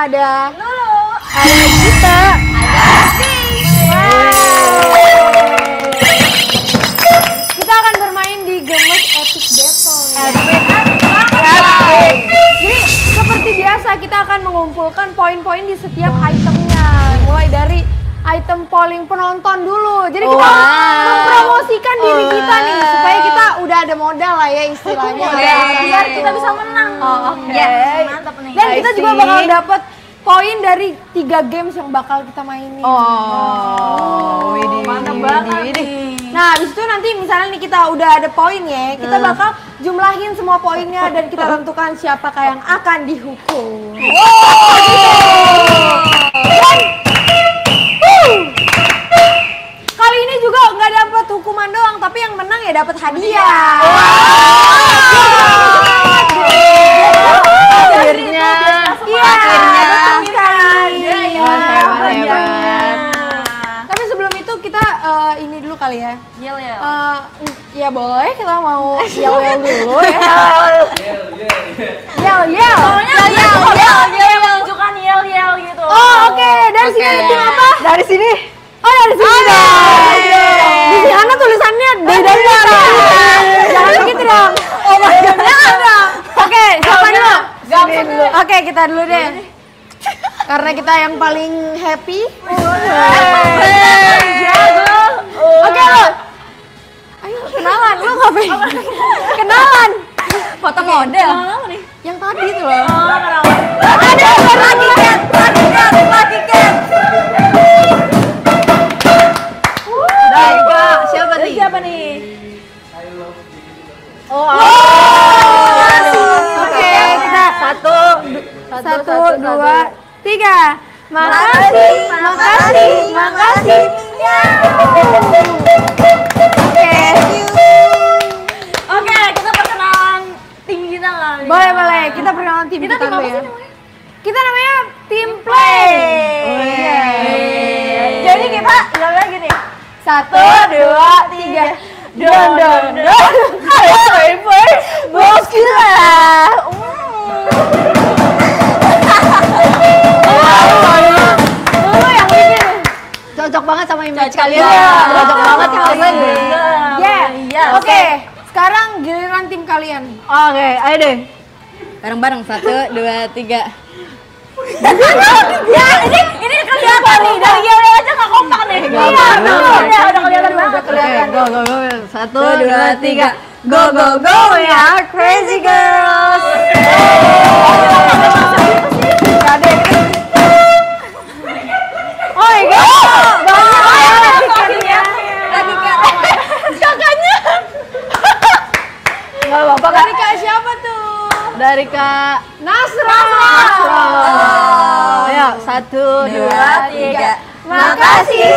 ada Lulu, ada Gita, kita akan bermain di Gemes Epic Battle nih. Jadi seperti biasa kita akan mengumpulkan poin-poin di setiap itemnya, mulai dari item polling penonton dulu. Jadi kita mempromosikan diri kita nih supaya kita udah ada modal lah ya istilahnya. biar kita bisa menang. Mantap nih. Dan kita juga bakal dapat poin dari 3 games yang bakal kita mainin. Mantap banget nih. Nah, habis itu nanti misalnya nih kita udah ada poin ya, kita bakal jumlahin semua poinnya dan kita tentukan siapakah yang akan dihukum. Kali ini juga nggak dapat hukuman doang, tapi yang menang ya dapat hadiah. Akhirnya. Iya, betul sekali. Hebat. Tapi sebelum itu kita ini dulu kali ya. Yel. Ya boleh, kita mau yel dulu ya. Yel. Dia menunjukkan yel gitu. Oh oke, dari sini ada tim apa? Dari sini. Oh dari sini dong. Di sana tulisannya beda. Jangan begitu dong. Oh my god, jangan dong. Oke, siapa dulu? Oke, kita dulu deh. Karena kita yang paling happy. Oke lo. Ayo kenalan, lo ngapain? Kenalan. Foto model. Yang tadi itu loh. Ada lagi cat. Siapa nih? Oke, kita satu, dua, tiga. Makasih. Oke, kita perkenalan tim kita kali. Boleh. Kita perkenalan tim kita dulu ya. Kita namanya Tim Play. Jadi kita bilangnya gini. 1, 2, 3. Don. Ayo play. Bos kita. Lu yang bikin. Cocok banget sama image kalian. Cocok banget ya kalian. Ya. Oke. Sekarang giliran tim kalian. Oke, ayo deh. Bareng-bareng 1, 2, 3. Ya, ini kelihatan nih dari yel aja nggak kompak nih. Iya, betul. Udah kelihatan banget. Go. 1, 2, 3. Go, we are crazy girls. Oh my god, banyak ya kakaknya. Enggak apa-apa kan? Dari kak siapa tuh? Dari Kak Nasra. Ayo, 1, 2, 3. Makasih.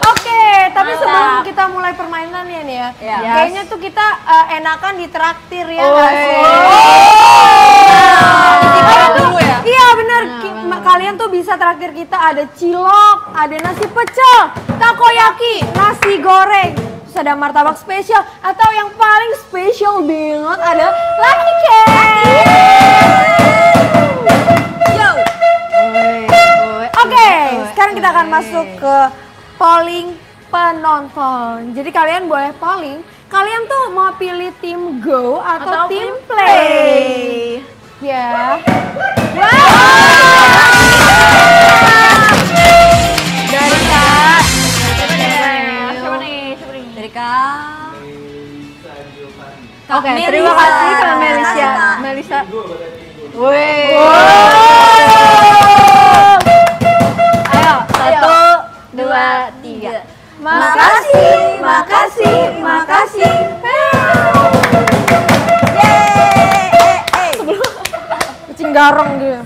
Oke, tapi sebelum kita mulai permainannya nih ya, kayaknya tuh kita enakan ditraktir ya nggak sih? Dulu ya. Iya bener, kalian tuh bisa traktir kita ada cilok, ada nasi pecel, takoyaki, nasi goreng, terus ada martabak spesial, atau yang paling spesial banget ada lucky cake. Oke, sekarang kita akan masuk ke polling penonton. Jadi kalian boleh polling, kalian tuh mau pilih tim go atau tim play? Ya. Dari Kak. Siapa nih? Dari Kak. Oke, terima kasih Kak Melisa. Wih. Ayo, 1, 2, 3. Makasih. Kucing garong gitu.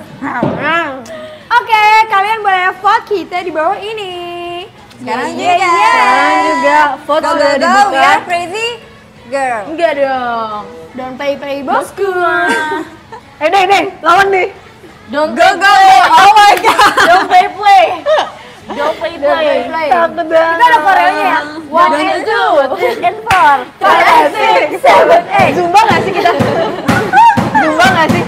Oke, kalian boleh vote kita di bawah ini. Sekarang juga vote sudah dibuka. crazy girl. Enggak dong. Don't play bosku. Deh, lawan deh. Don't go. Oh my god. Don't play. Don't play. Kita ada Koreanya ya. 1 and 2, 3 and 4, 5 and 6, 7, 8. Zumba nggak sih kita? Zumba nggak sih?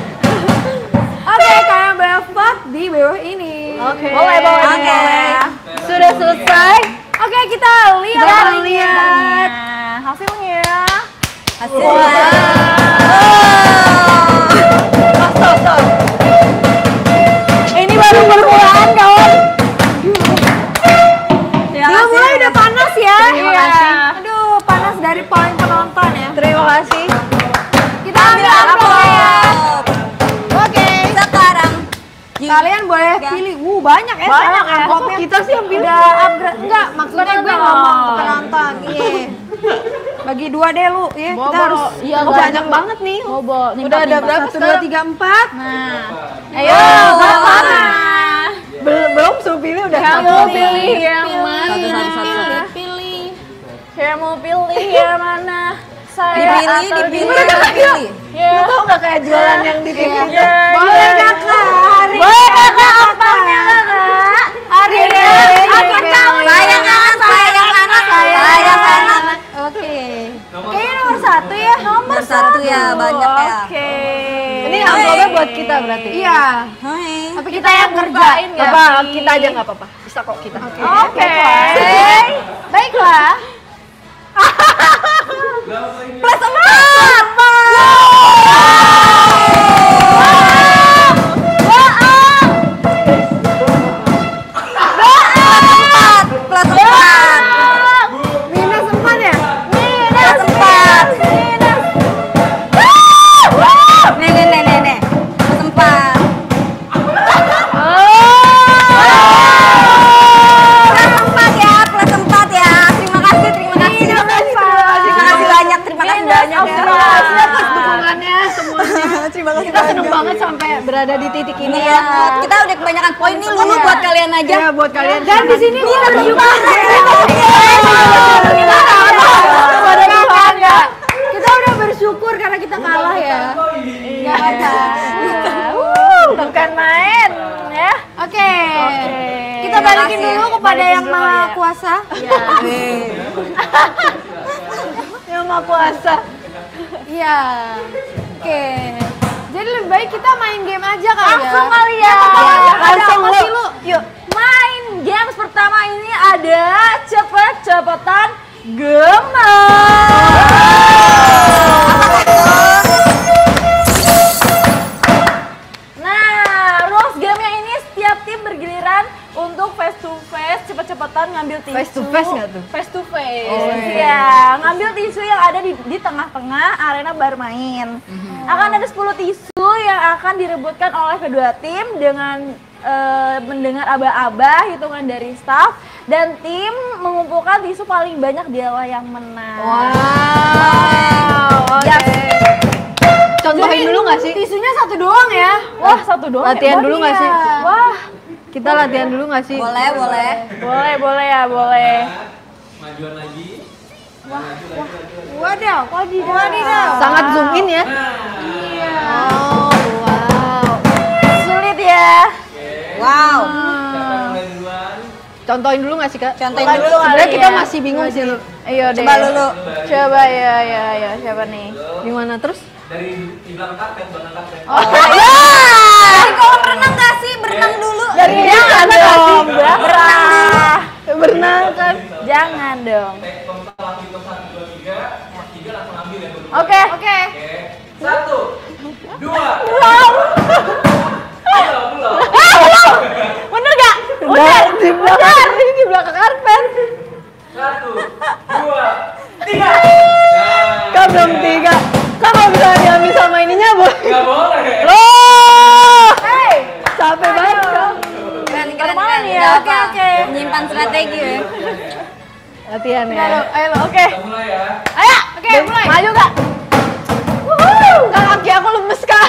Oke, kalian boleh vote di bawah ini. Oke. Boleh. Oke. Sudah selesai. Oke, kita lihat. Kita lihat. Hasilnya. Stop. Ini baru permulaan kawan. Belum mulai udah panas ya. Terima kasih. Aduh, panas dari poin penonton ya. Terima kasih. Kita ambil amplop ya. Oke. Sekarang Kalian boleh pilih. Banyak ya. Banyak sekarang ya. amplopnya. Kita sih yang pilih. Udah upgrade. Enggak, maksudnya gue ngomong ke penonton. Iya. Bagi 2 deh lu, ya. Kita harus Iya, banyak banget nih. Bobo. Udah ada berapa 1, 2, 3, 4. Nah. Ayo, mana? Belum suruh pilih udah Kamu satu. pilih yang mana? Pilih. Kamu pilih yang mana? Saya Dipilih. Ya. Lu tau gak kayak jualan yang di TV? Boleh kakak. Boleh kakak apanya kakak? Hari ini akan tahu. Sayang anak. Oke. Kayaknya nomor 1 ya. Nomor 1 ya, banyak ya. Oke. Ini amplopnya buat kita berarti. Iya. Hai. Tapi kita yang kerjain ya. Apa kita aja nggak apa-apa. Bisa kok kita. Oke. Baiklah. Plus 4. Plus 4. Minus 4 ya? Plus 4. Nih. Plus 4. Plus 4 ya. Terima kasih. Terima kasih banyak. Terima kasih banyak. Atas dukungannya semuanya. Terima kasih Kita seneng banget sampai berada di titik ini Ini ya. ya, kita udah kebanyakan poin nih Lulu buat kalian aja. Ya buat kalian. Dan di sini kita bersyukur. Kita udah bersyukur karena kita kalah ya. Enggak apa-apa. Bukan main ya. Oke. Kita Terima balikin kasih. dulu kepada yang maha kuasa. Yang maha kuasa. Iya. Oke. Jadi lebih baik kita main game aja kali ya. Langsung kali ya. Langsung apa lu. sih lu? Yuk. Main games pertama ini ada cepet-cepetan gemas. Nah, rules gamenya ini setiap tim bergiliran untuk face to face cepet-cepetan ngambil tisu. Face to face nggak tuh? Face to face. Oh, Ya, ngambil tisu yang ada di tengah-tengah arena bermain. Akan ada 10 tisu yang akan direbutkan oleh kedua tim dengan mendengar aba-aba hitungan dari staff, dan tim mengumpulkan tisu paling banyak dialah yang menang. Wow. Oke. Contohin dulu nggak sih? Tisunya 1 doang ya. Wah, 1 doang. Latihan ya? dulu nggak sih? Wah, Kita latihan dulu nggak sih? Boleh. boleh ya, boleh. Majuan lagi. Wadidaw. Wadidaw. Sangat zoom in ya. Iya. Oh, wow. Sulit ya. Wow. Siapa yang mulai duluan? Contohin dulu nggak sih kak? Contohin Coba dulu. dulu. Sebenarnya kali kita ya. masih bingung sih. Ayo deh. Coba Lulu. Coba ya, siapa nih? Gimana terus? Dari di belakang kapten, kapten. Dari kolam renang nggak sih? Berenang dulu. Jangan dong, berah. Berenang kan? Jangan dong. Total lagi hitung 1, 2, 3. Pas 3 langsung ambil ya. Berdua. Oke. Oke. 1, 2. Belum. Bener gak? Udah di belakang. Di belakang karpet. 1, 2, 3. Kak belum 3. Kak nggak bisa diambil sama ininya bu? Nggak boleh. Loh! Hey. Capek banget kak. Keren. Kemana ya? Oke. Menyimpan strategi ya. Latihan ya. Ayo, oke. Kita mulai ya. Ayo, oke, mulai. Maju gak? Kak kaki aku lemes kak.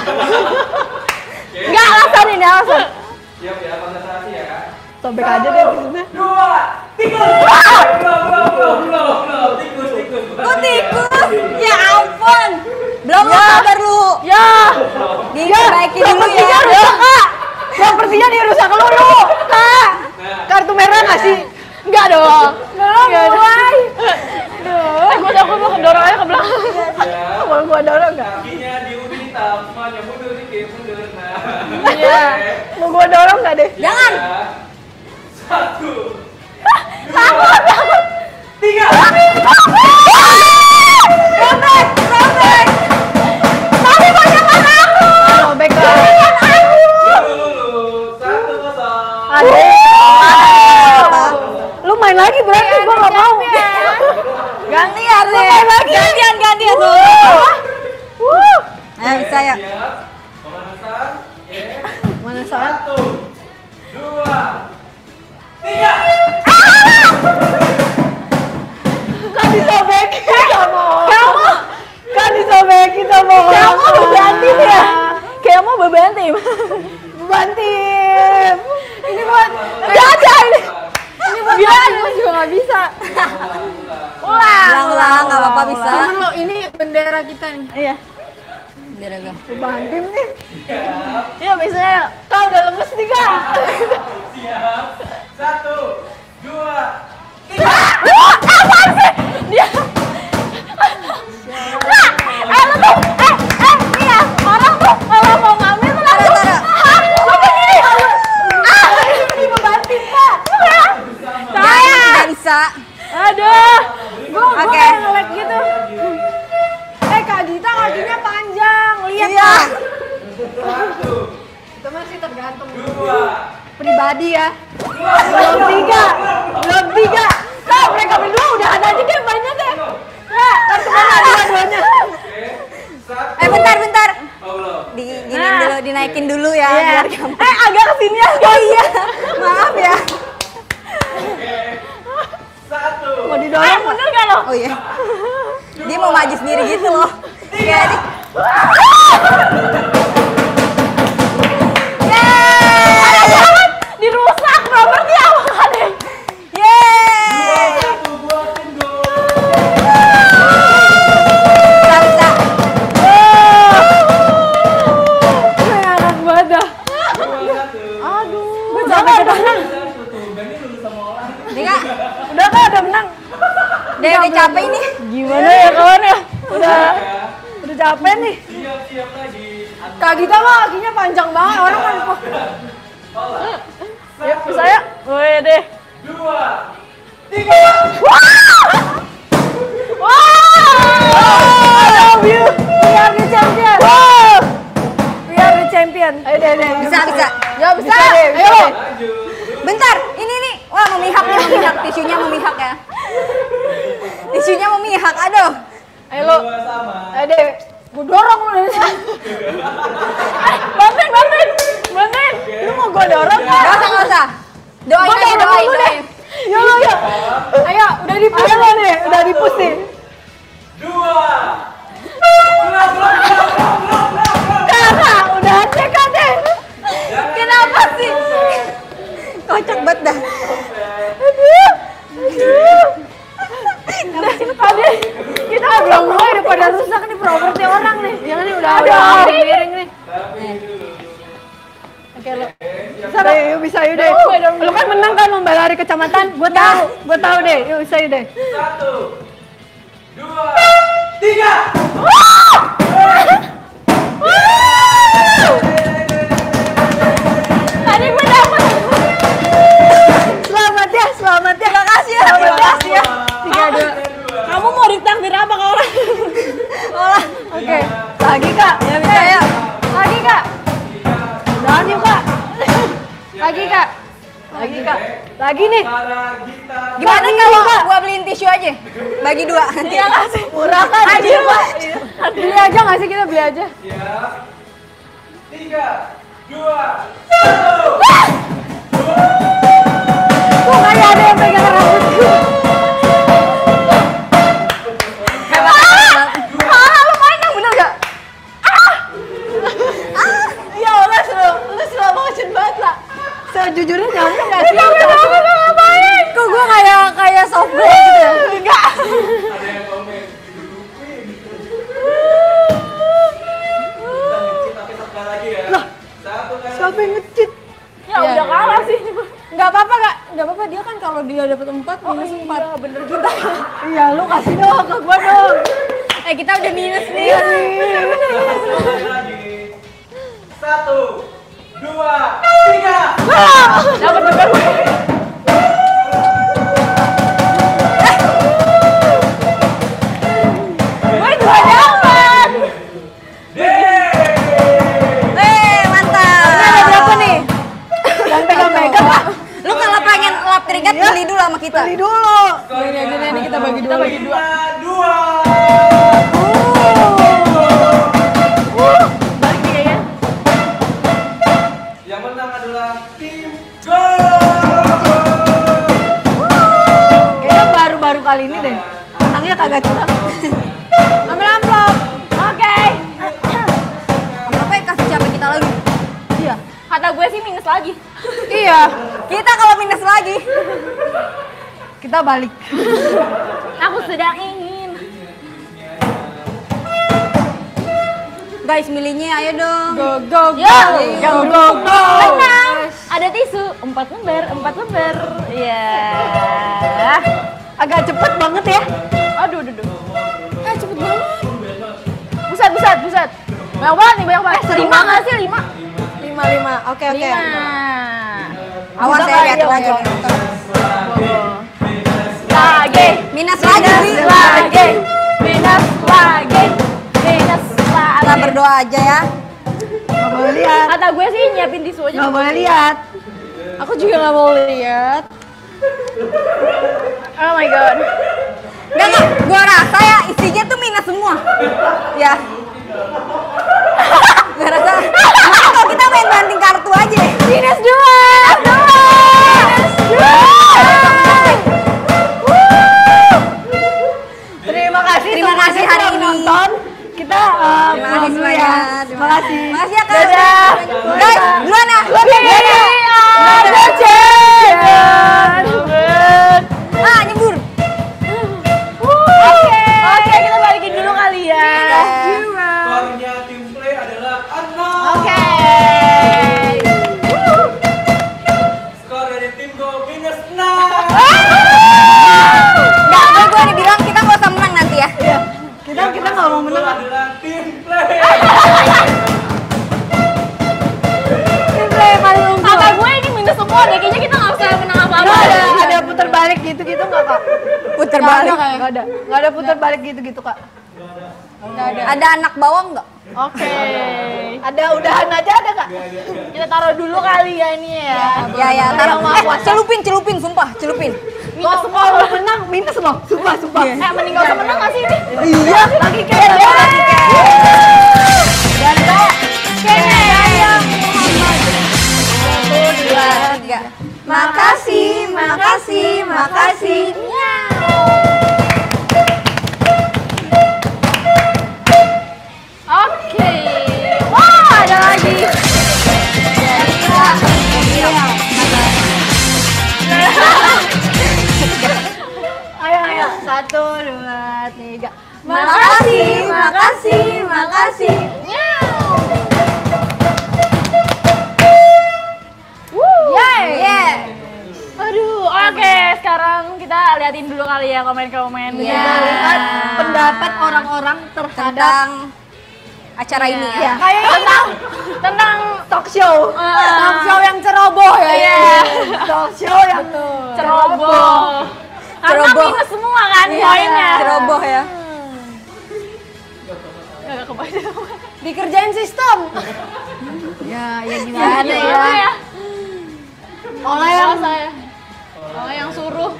Enggak, alasan ini, alasan. Siap ya, konsentrasi ya. Sobek aja deh maksudnya. 2, tikus. Belum. Tikus. Kok tikus? Ya ampun. Belum sabar lu. Ya. Diperbaiki dulu ya. Kak. Sepertinya dirusak dulu. Kak. Kartu merah nggak sih? Enggak dong. Belum mulai. Aduh. Aku mau kedorong aja ke belakang. Ya. deh. Jangan. Satu. Takut. 3. Robek. Tapi pajangan aku. Robek lah. Dulu. 1-0. Lu main lagi berarti gua nggak mau. Gantian deh. Gantian tuh. Ayo bisa ya. Siap. Pemanasan. Oke. Mana saat? 1, 2, 3. Kan disobekin sama orang. Kan disobekin sama orang. Kamu bebantim ya? Kamu bebantim. Bantim. Ini buat Jaja ini. Ini buat gue juga nggak bisa. Ulang, nggak apa-apa bisa. Temen lo, ini bendera kita nih. Iya. Biar agak. Bantim nih. Iya biasanya. Kau udah lemes nih Kak. Siap. 1, 2, 3. Apaan sih? Dia. Lu tuh, nih ya, orang tuh kalau mau ngambil tuh langsung. Lu begini. Ini membantim Kak. Saya tidak bisa. Aduh. Gue Oke. kayak nge-lag gitu. Kak Gita kakinya panjang, lihat Iya. Kak. 1, Itu masih tergantung 2, Pribadi ya. Belum tiga. Kak mereka berdua udah ada aja deh banyak deh. Kak, kartu mana dua-duanya. Oke. 1. Bentar. Oh, belum. Giniin dulu, dinaikin dulu ya. Biar gampang. Agak kesini ya. Oh iya. Maaf ya. Oke. 1. Mau didorong Bener kan lo? Oh iya. Dia mau maju sendiri gitu loh. Jadi. Dirusak properti apa deh? Yeay. 1 buatin gol. Bisa. enak banget dah. 2, 1. Gue sampai kedenang. Gani lulus sama orang. Nih Kak. Udah Kak, udah menang. Udah capek ini. Gimana ya kawan ya? Udah capek nih. Siap lagi. Kak Gita mah kakinya panjang banget, orang kan. Ya, saya. Wih deh. 2, 3. I love you. We are the champion. Wow. We are the champion. Ayo deh. Bisa. Ya bisa. Bisa deh. Ayo. Lanjut. Bentar, ini nih. Wah, memihak. Tisunya memihak ya. Tisunya memihak, aduh. Ayo lo. 2 sama. Ayo deh. Gue dorong lu dari sini. Bantuin. Lu mau gue dorong Gak Kak? usah. Doain aja, doain. Yo. Ayo, udah dipus lo nih. Udah dipus nih. 2. Belum. Kakak, udah cek deh. Kenapa sih? Kocak banget dah. Tadi kita belum mulai udah pada rusak nih properti orang nih. Yang ini udah miring nih. Oke lo. Bisa yuk deh. Lu kan menang kan lomba lari kecamatan. Gue tahu deh. Yuk bisa yuk deh. 1, 2, 3. Tadi gue dapet. Selamat ya. Makasih ya. Selamat ya. 3-2. Kamu mau ditakdir apa kalau? Oke. Lagi Kak. Ya bisa ya. Lagi Kak. Udahan yuk Kak. Lagi Kak. Lagi nih. Gimana kalau gua beliin tisu aja? Bagi 2 nanti. Murah kan? Adil, Pak. Beli aja nggak sih kita beli aja? Siap. 3, 2, 1. Kok kayak ada yang pegang rambutku? Lu main yang bener gak? Ya Allah, lu slow motion banget lah. Sejujurnya nyampe nggak sih? Ngapain? Kok gua kayak softball gitu ya? Enggak. Ada yang komen. Tapi sekali lagi ya. Satu kali. Siapa yang ngecit? Ya udah kalah sih. Nggak apa-apa Kak, nggak apa-apa dia kan kalau dia dapat 4 minus 4. Iya bener kita. Iya, lu kasih dong ke gua dong. Kita udah minus nih. Sekali lagi. 1, 2, 3. Dapat juga gue. Gue dua dapat. Mantap. Ada berapa nih? Jangan pegang-pegang lah. Lu kalau pengen lap teringat beli dulu sama kita. Beli dulu. Ini aja nih kita bagi dua. Bagi dua. 2. Balik nih kayaknya. Yang menang adalah tim Go. Kayaknya baru-baru kali ini deh. Menangnya kagak curang. Ambil amplop. Oke. Amplopnya kasih siapa kita lagi? Iya. Kata gue sih minus lagi. Iya. Kita kalau minus lagi. Kita balik. Aku sedang ingin. Guys, milihnya ayo dong. Go go Yo. go. Go go. Menang. Ada tisu 4 lembar. Iya. Agak cepet banget ya. Aduh. Cepet banget. Buset. Banyak banget nih, banyak banget. 5 nggak sih? 5. 5. Oke. 5. Awas Bisa ya, nggak? lihat Ayo, aja. Lagi. Minus lagi. Minus lagi. Kita berdoa aja ya. Nggak boleh lihat. Kata gue sih nyiapin tisu aja. Nggak boleh lihat. Aku juga nggak mau lihat. Oh my god. Enggak, gua rasa ya isinya tuh minus semua. Ya. Gua rasa. Makanya kalau kita main banting kartu aja. Minus 2. Terima kasih Terima kasih hari sudah ini. nonton. Kita Terima kasih pulang dulu ya. semuanya. Terima kasih. Makasih ya Kak. Dadah. Guys, duluan ya. Ah, nyebur. Oke, kita balikin dulu kali ya. Skornya tim play adalah 6. Oke. Skor dari tim Go minus 6. Enggak, gua dibilang kita nggak usah menang nanti ya. Kita nggak mau menang. Adalah tim play. Tim play paling unggul. Kata gue ini minus semua deh, kayaknya kita nggak usah menang apa-apa. Ada putar balik gitu nggak kak? Puter Nggak balik. ada. Nggak ada putar balik gitu kak. Ada anak bawang nggak? Oke. Ada udahan aja ada kak? Kita taruh dulu kali ya ini ya. Ya, taruh. Celupin, sumpah, celupin. Minus semua. Kalau menang minus loh. Sumpah. Mending gak usah menang gak sih ini? Iya. Lagi kayak Dan saya Kayaknya. 1, 2, 3. Makasih. Oke. Wah, ada lagi. Ayo. 1, 2, 3. Makasih. Yeay. Aduh, oke. Sekarang kita liatin dulu kali ya komen-komen. Iya. Kita lihat pendapat orang-orang terhadap Tentang acara ini ya. Kayaknya tentang talk show. talk show yang ceroboh ya. Iya. Talk show yang Ceroboh. Karena Ceroboh. minus semua kan poinnya. Ceroboh ya. Gak kebayang. dikerjain sistem. Ya gimana ya? Oleh yang suruh.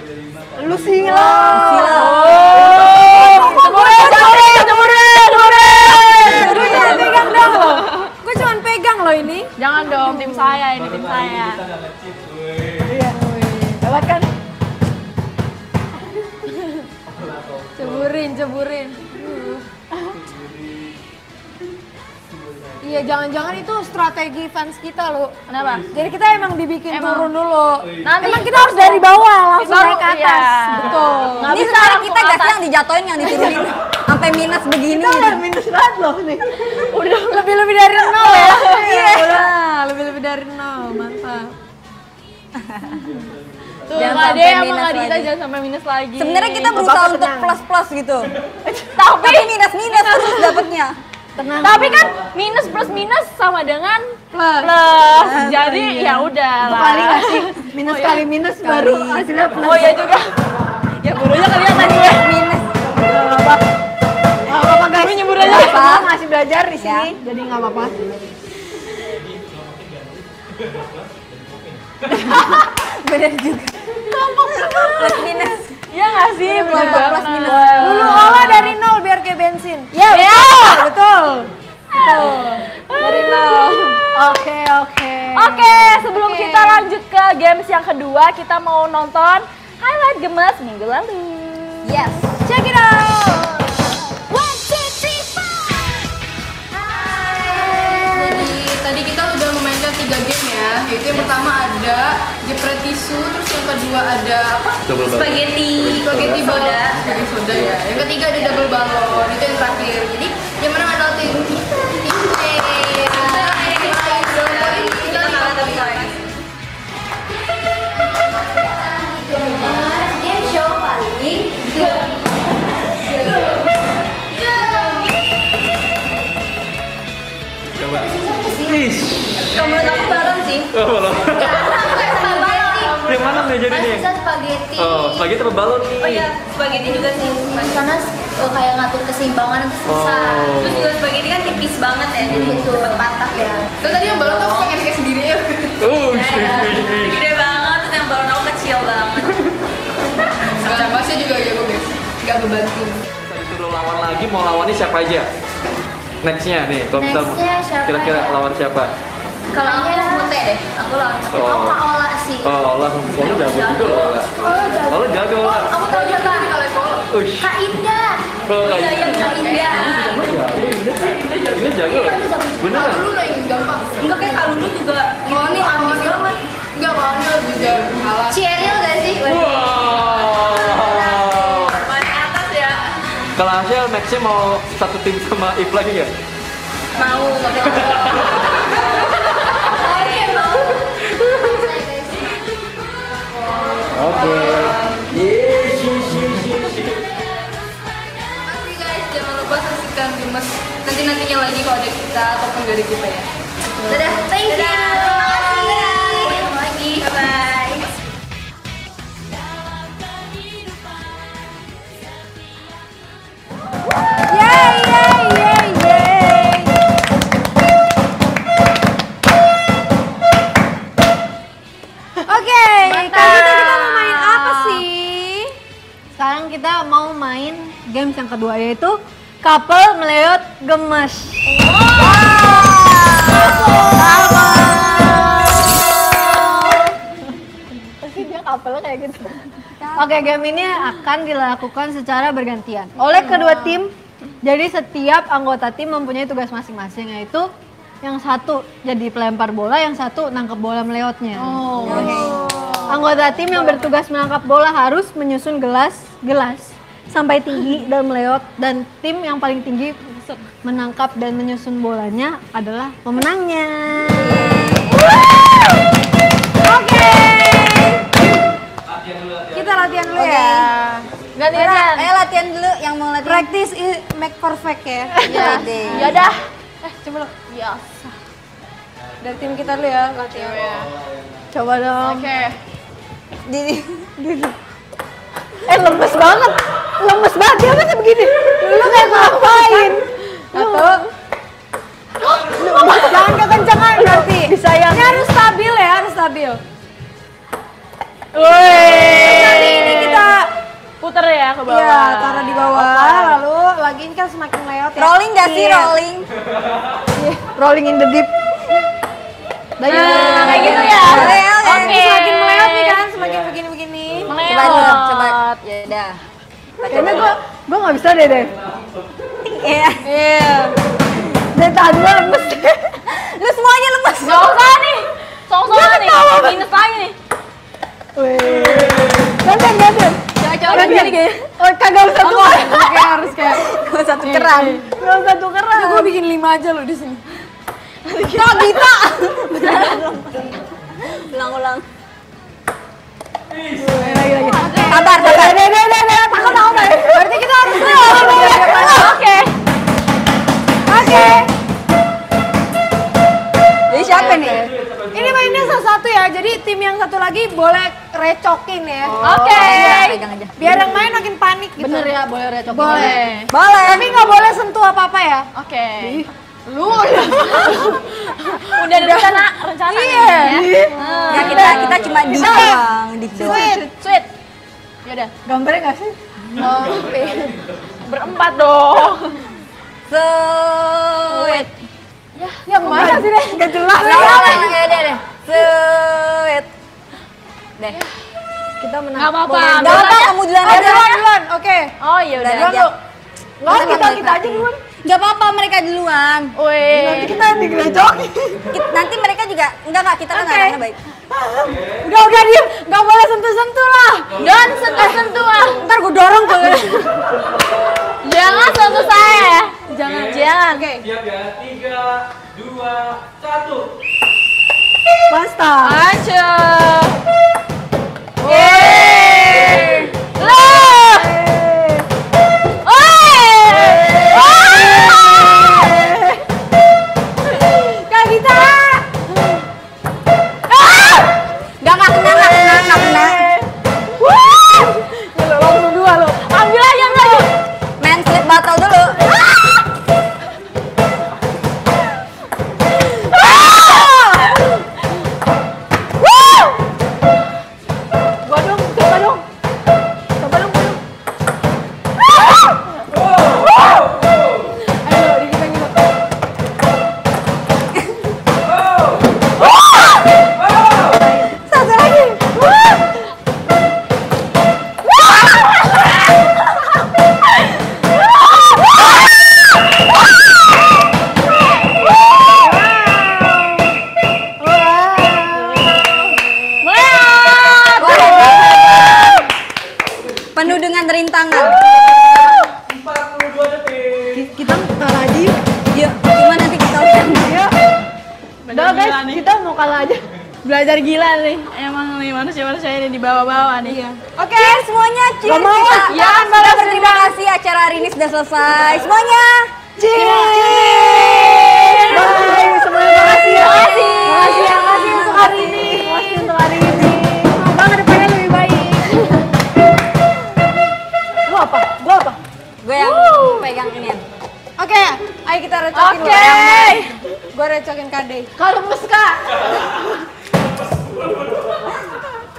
Lu sila. Jangan pegang dong lo. Gue cuma pegang lo ini. Jangan dong, tim saya ini tim saya. Kita nggak nge-cheat, woi. Iya. Lewat kan? Ceburin. Iya, jangan-jangan itu strategi fans kita lo. Kenapa? Jadi kita emang dibikin Emang. turun dulu. Nanti Emang kita harus dari bawah langsung Baru- naik ke atas. iya. Betul. Nggak Ini bisa sekarang langsung kita gasnya atas. yang dijatuhin, yang diturunin sampai minus begini. Kita udah minus banget loh nih. Udah lebih dari 0 ya. Iya. Udah lebih dari 0. Mantap. Tuh, Jangan nggak sampai deh, emang minus nggak bisa lagi. jangan sampai minus lagi. Sebenarnya kita berusaha Bapak untuk tenang. plus-plus gitu. tapi Tapi minus-minus terus dapatnya. Tapi kan minus plus minus sama dengan Plus. Jadi ya udah lah. Kali nggak sih? Minus kali minus baru hasilnya plus. Oh iya juga. Ya gurunya kelihatan gue. Minus. Nggak apa-apa guys. Gue nyebur aja. Nggak apa-apa, masih belajar di sini, jadi nggak apa-apa. Bener juga. Plus minus. Iya nggak sih? Bener Plus banget. minus. Dulu olah dari nol biar kayak bensin. Ya betul. Dari nol. Oke. Oke, sebelum kita lanjut ke games yang kedua, kita mau nonton highlight gemes minggu lalu. Yes. Check it out. Jadi tadi kita udah memainkan 3 game ya. Yaitu yang pertama ada jepret tisu, terus yang kedua ada apa? Spaghetti balon, spaghetti soda ya. Yang ketiga ada double balon, itu yang terakhir. Jadi yang menang adalah tim kita. Game show paling Coba. Ih. Kamu aku balon sih. Oh, balon. Spaghetti. Yang mana nih jadi nih? Bisa spaghetti. Oh, spaghetti apa balon nih? Oh iya, spaghetti juga sih. Karena kayak ngatur keseimbangan itu susah. Oh. Terus juga spaghetti kan tipis banget ya, jadi cepet patah ya. Terus tadi yang balon tuh aku pengen kayak sendiri ya. Gede banget, terus yang balon aku kecil banget. Nah, masnya juga ya gue guys. Gak kebantu. Tadi suruh lawan lagi, mau lawannya siapa aja? Nextnya nih, kalau misal Nextnya siapa kira-kira ya? lawan siapa? Kalau aku mute deh, aku lawan mute. Oh. Aku Kak Ola sih. Oh, Allah jago juga loh. Allah jago. Aku tahu juga Kak. Ush. Kak Indah. Oh, Kak Indah. Iya, Kak Indah. Ini jago loh. Beneran. Lu lah yang gampang. Enggak kayak Kak Lulu juga. Kalau nih ambis banget. Enggak, kalau nih lebih jago kalah. Cheryl gak sih? Wow. Paling atas ya. Kalau Asyel, Maxnya mau satu tim sama If lagi nggak? Mau. Oke. Makasih guys, jangan lupa saksikan gemes nanti-nantinya lagi kalau ada kita ataupun gak ada kita ya. Dadah, thank you. Terima kasih. Ketemu lagi. Bye. Oke, kali ini kita mau main apa sih? Sekarang kita mau main games yang kedua yaitu couple meleot gemes. Pasti dia couple kayak gitu. Oke, game ini akan dilakukan secara bergantian oleh kedua tim. Jadi setiap anggota tim mempunyai tugas masing-masing, yaitu yang satu jadi pelempar bola, yang satu nangkep bola meleotnya. Anggota tim yang bertugas menangkap bola harus menyusun gelas sampai tinggi dan meleot, dan tim yang paling tinggi menangkap dan menyusun bolanya adalah pemenangnya. Oke. Kita latihan dulu ya. Gantian. Latihan dulu yang mau latihan. Practice is make perfect ya. Iya. Ya dah. Coba lo. Ya. Dari tim kita dulu ya latihan. Coba dong. Oke. Lemes banget. Lemes banget dia masih begini. Lu kayak ngapain? Satu. Jangan kekencangan berarti. Bisa yang. Ini harus stabil ya, harus stabil. Nanti ini kita Puter ya ke bawah. iya taruh di bawah, lalu lagi ini kan semakin layout ya. Rolling gak sih Iya. rolling? Rolling in the deep. Kayak gitu ya. Oke. Semakin meleot nih kan, semakin begini-begini. Coba dulu, coba. Ya udah. Kayaknya gue nggak bisa deh. Iya. Iya. Dan tahan gue lemes. Lu semuanya lemas. Gak usah nih. Sok-sokan nih. Minus lagi nih. Gantian. Coba gini gini. Oh, kagak usah tukeran. Oke, harus kayak Gue satu keran. nggak usah tukeran. Gue bikin 5 aja loh di sini. Ulang-ulang. Lagi. Sabar. Takut tahu deh. Berarti kita harus Oke. Oke. nih? Ini mainnya satu-satu ya, jadi tim yang satu lagi boleh recokin ya. Oke. Pegang aja. Biar yang main makin panik gitu. Bener ya, boleh recokin. Boleh. Boleh. Tapi nggak boleh sentuh apa-apa ya. Oke. Lu udah. Udah ada rencana Iya. Ya kita cuma dik doang, dik doang. Sweet. Yaudah. Gambarnya nggak sih? Berempat dong. Sweet. Yang mana sih deh? Gak jelas. Deh. Sweet. Deh. Kita menang. Gak apa-apa. Gak apa, kamu duluan aja. Duluan. Oke. Oh iya udah. Duluan aja. Nggak, kita aja duluan. Gak apa-apa, mereka duluan. Wih. Kita yang digerecokin. Nanti mereka juga enggak kita kan orangnya baik. Udah diem. Nggak boleh sentuh-sentuh lah. Dan sentuh-sentuh ah. Ntar gue dorong tuh. Jangan sentuh saya. Jangan. Oke. Siap ya, 3, 2, 1. Basta. Aja. Yeay. Lah. Kak Gita. Gak kena. Langsung dua lo. Ambil aja lagi. Main slip battle dulu. Gua dong, coba dong. Coba dong. Ayo, dikit gitu. Satu lagi. Penuh dengan rintangan. 42 detik. Kita kalah aja. Yuk, gimana nanti kita udah? Udah guys, kita mau kalah aja. Belajar gila nih. Emang nih manusia-manusia ini di bawah-bawah nih. Oke. Cheers semuanya, cheers. Gak mau. Kita Ya, sudah berterima kasih acara hari ini sudah selesai. Semuanya. Cheers. Bye. Semuanya makasih ya. Makasih. Makasih untuk hari ini. Makasih untuk hari ini. Semoga kedepannya lebih baik. Lu apa? Gua apa? Gue yang pegang ini. Oke, ayo kita recokin. Oke. Gue recokin Kade. Kalau muska.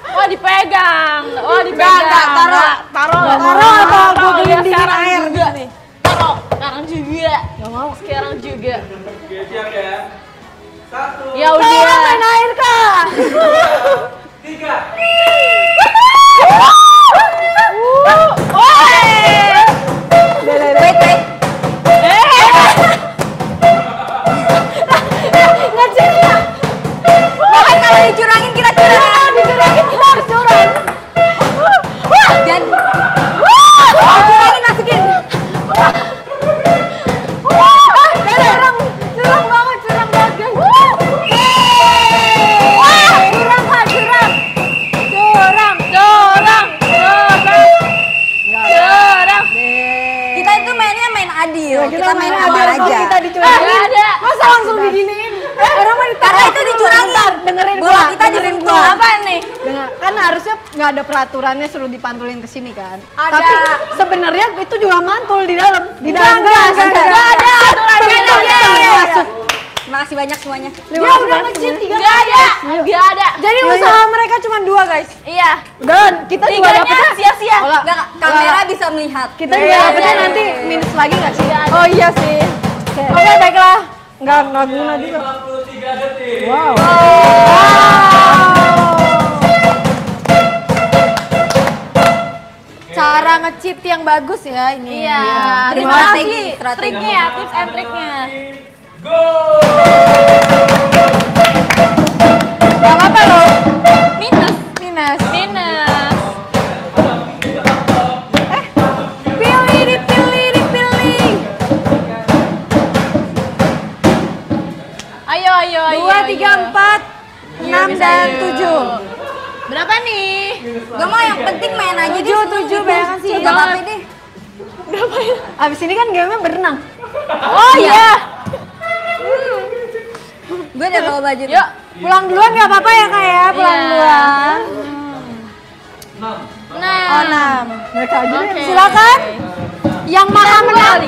Wah dipegang. Oh dipegang. Taruh. Taruh apa? Gue ya, beliin dingin sekarang air juga. gini. Taruh. Sekarang juga. Gak mau. Sekarang juga. Oke, siap ya. 1, Ya Kak, udah. main air kak. 3. Wait. Bahkan kalau dicurangin kita curang. Dicurangin kita harus curang. Dan curangin masukin. Curang banget guys. Curang. Kita itu mainnya main adil. Kita main adil, aman kok aja. kita dicurangin. Gak ada. Masa langsung diginiin? Orang mah Karena itu dicurangin. dengerin Bola gua. kita dengerin disentuh. gua. Apa nih? Kan harusnya nggak ada peraturannya suruh dipantulin ke sini kan. Ada. Tapi sebenarnya itu juga mantul di dalam. Di dalam Enggak, gas. enggak ada aturannya. Masuk. Terima kasih banyak semuanya. Dia udah nge-cheat 3 Gak ada. Gak ada. Jadi usaha mereka cuma 2 guys. Iya. Dan kita juga Tiganya dapetnya sia-sia. Enggak, kamera bisa melihat. kita juga dapetnya nanti minus lagi nggak sih? Oh iya sih. Oke, baiklah. Enggak guna juga. 53 detik. Cara nge-cheat yang bagus ya ini. Iya. Terima Terima kasih. kasih. Strategi. Triknya ya, tips and triknya. Go! Gak apa-apa loh. Minus. Minus. Minus. Dipilih. Ayo, ayo, ayo. 2, 3, 4, 6 dan 7. Berapa nih? Gak mau, yang penting main aja. 7 bayangkan sih. Gak apa-apa deh. Abis ini kan gamenya berenang. Oh iya. Gue udah bawa baju. Yuk, pulang duluan nggak apa-apa ya kak ya, pulang Iya. duluan. Nah, 6. Mereka aja oke. Silakan. Yang maha menang.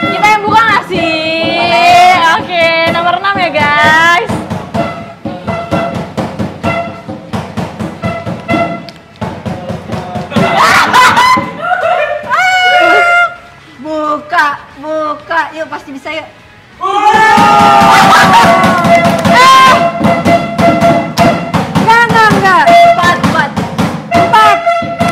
Kita yang buka nggak sih? Oke, nomor 6 ya guys. Buka, yuk pasti bisa yuk. Enggak.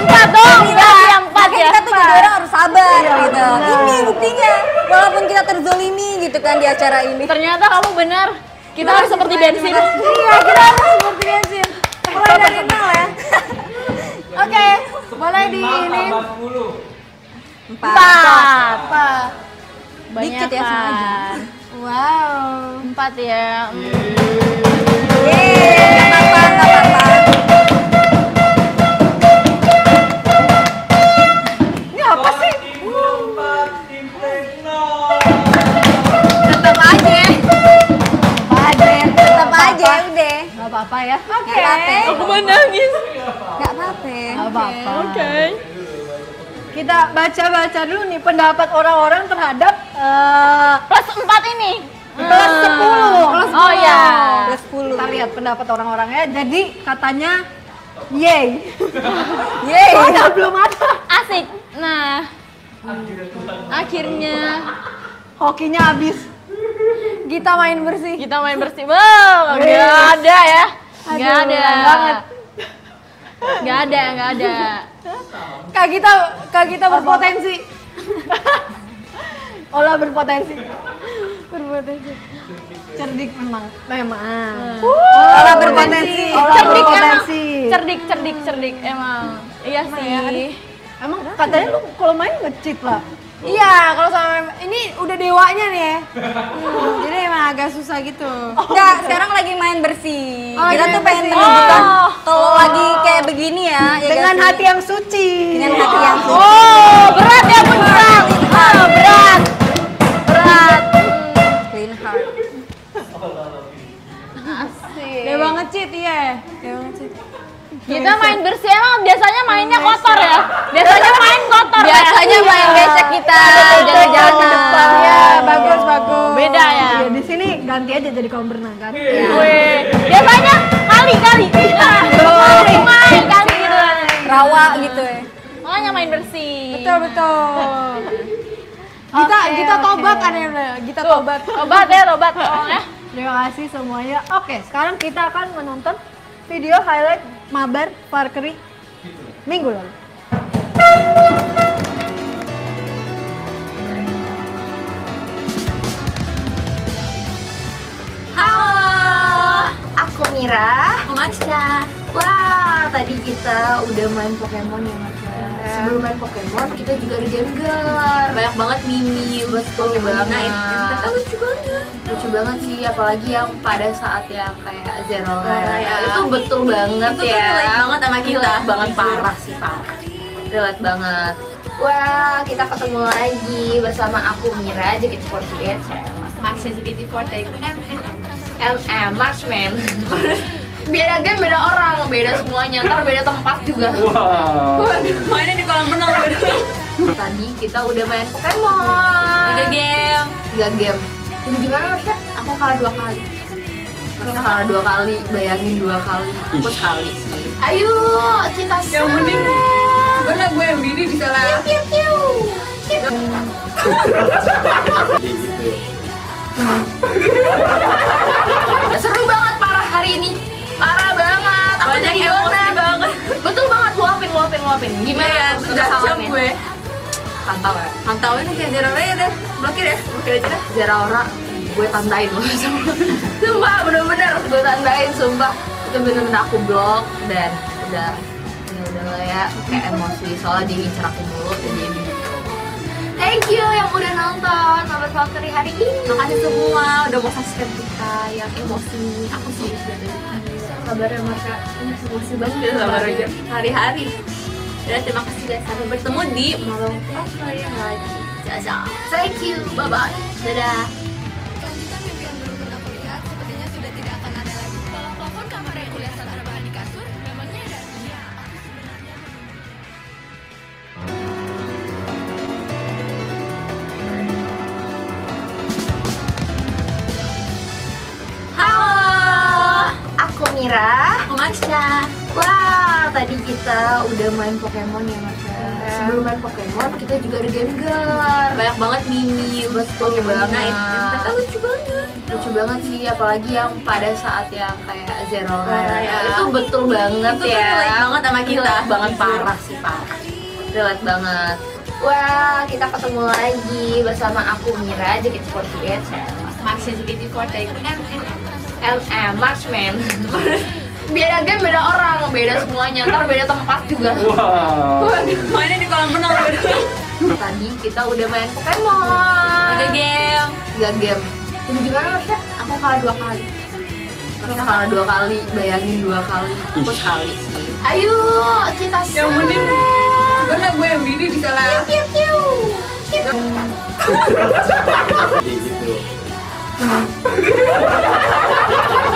4 dong, berarti yang 4 Makanya ya. kita tuh jadi orang harus sabar gitu. Ini buktinya. Walaupun kita terzolimi gitu kan di acara ini. Ternyata kamu benar. Kita harus seperti bensin. Iya, kita harus seperti bensin. Mulai dari 0 ya. Oke, mulai di ini. 4. Dikit ya, sengaja. Wow. 4 ya. Yeay, nggak apa-apa. Ini apa sih? Tetap aja. Tetap aja udah. Gak apa-apa ya. Nggak apa-apa. Aku menangis. Nggak apa-apa. Gak apa-apa. Oke. Kita baca-baca dulu nih pendapat orang-orang terhadap Plus 4 ini. plus 10. Oh ya. Plus 10. Kita lihat pendapat orang-orangnya. Jadi katanya yay. Yeay. Padahal belum ada. Asik. Nah. Akhirnya Hokinya habis. Kita main bersih. kita main bersih. Wow, nggak ada ya. Nggak ada. banget. Nggak ada. Kak kita berpotensi. Olah berpotensi. Berpotensi. Cerdik memang. Olah berpotensi. Olah Cerdik emang. berpotensi. Cerdik emang. Iya sih. Emang katanya lu kalau main nge-cheat lah. Iya, kalau sama ini udah dewanya nih ya. Jadi emang agak susah gitu. Enggak, sekarang lagi main bersih. Oh, Kita main tuh pengen bersih. menunjukkan Oh. kalau lagi kayak begini ya, ya Dengan nggak sih? hati yang suci. Dengan hati yang suci. Oh, berat ya berat. Oh, berat. Clean heart. Dewa nge-cheat ya. Dewa nge-cheat. Kita main bersih emang biasanya mainnya kotor ya. Biasanya main kotor. Biasanya ya. main becek kita jalan-jalan di depan. Ya, bagus. Beda ya. Ya di sini ganti aja jadi kolam renang kan. Weh, biasanya kali. Main kali gitu. Rawa gitu ya. Makanya main bersih. Betul. Kita tobat ada yang bilang, kita tobat. Obat tolong ya. Terima kasih semuanya. Oke, sekarang kita akan menonton video highlight Mabar Valkyrie minggu lalu. Halo, aku Mira, Marsha. Wah, tadi kita udah main Pokemon ya Marsha. Sebelum main Pokemon, kita juga ada game girl. Banyak banget mimi, betul banget. Kita lucu banget. Lucu banget sih, apalagi yang pada saat yang kayak Zero ya. Itu betul banget itu ya. Itu relate banget sama kita. Relate banget parah sih, parah. Relate banget. Wah, kita ketemu lagi bersama aku Mira, JKT48, Marsha JKT48, Marshman. Beda game, beda orang, beda semuanya, ntar beda tempat juga. Wow. Mainnya di kolam renang beda. Tadi kita udah main Pokemon. 3 game. Ini gimana Marsha? Aku kalah 2 kali. Marsha kalah 2 kali, bayangin 2 kali. Aku sekali sih. Ayo, kita yang mending. Bener gue yang bini bisa lah. Seru banget parah hari ini. Parah banget. Aku jadi emosi banget. Betul banget, luapin. Gimana ya? Sudah siap gue. Pantauin kayak Zeraora ya deh. Blokir aja deh. Zeraora gue tandain loh. Sumpah, bener-bener gue tandain, sumpah. Itu bener-bener aku blok dan udah lah ya, kayak emosi soalnya dia ngincer aku mulu jadi thank you yang udah nonton Mabar Valkyrie hari ini. Makasih semua udah mau subscribe kita yang emosi. Aku serius banget. Kabarnya Marsha ini emosi banget ya sabar aja hari-hari. Dan terima kasih guys, sampai bertemu di Mabar Valkyrie lagi. Thank you, bye bye, dadah. Mira. Aku Marsha. Wah, tadi kita udah main Pokemon ya Marsha. Sebelum main Pokemon, kita juga ada game gar. Banyak banget mini, betul banget. Ternyata lucu banget. Lucu banget sih, apalagi yang pada saat yang kayak Zero ya. Itu betul banget itu ya. Relate banget sama kita. Relate banget parah sih, parah. Relate banget. Wah, kita ketemu lagi bersama aku Mira, JKT48. Marsha JKT48. Marksman. Beda game, beda orang, beda semuanya, ntar beda tempat juga. Wow. Mainnya di kolam renang. Tadi kita udah main Pokemon. 3 game. 3 game. Jadi gimana Marsha? Aku kalah 2 kali. Kita kalah 2 kali, bayangin 2 kali. Aku sekali sih. Ayo, kita Yang mending karena gue yang bini bisa lah.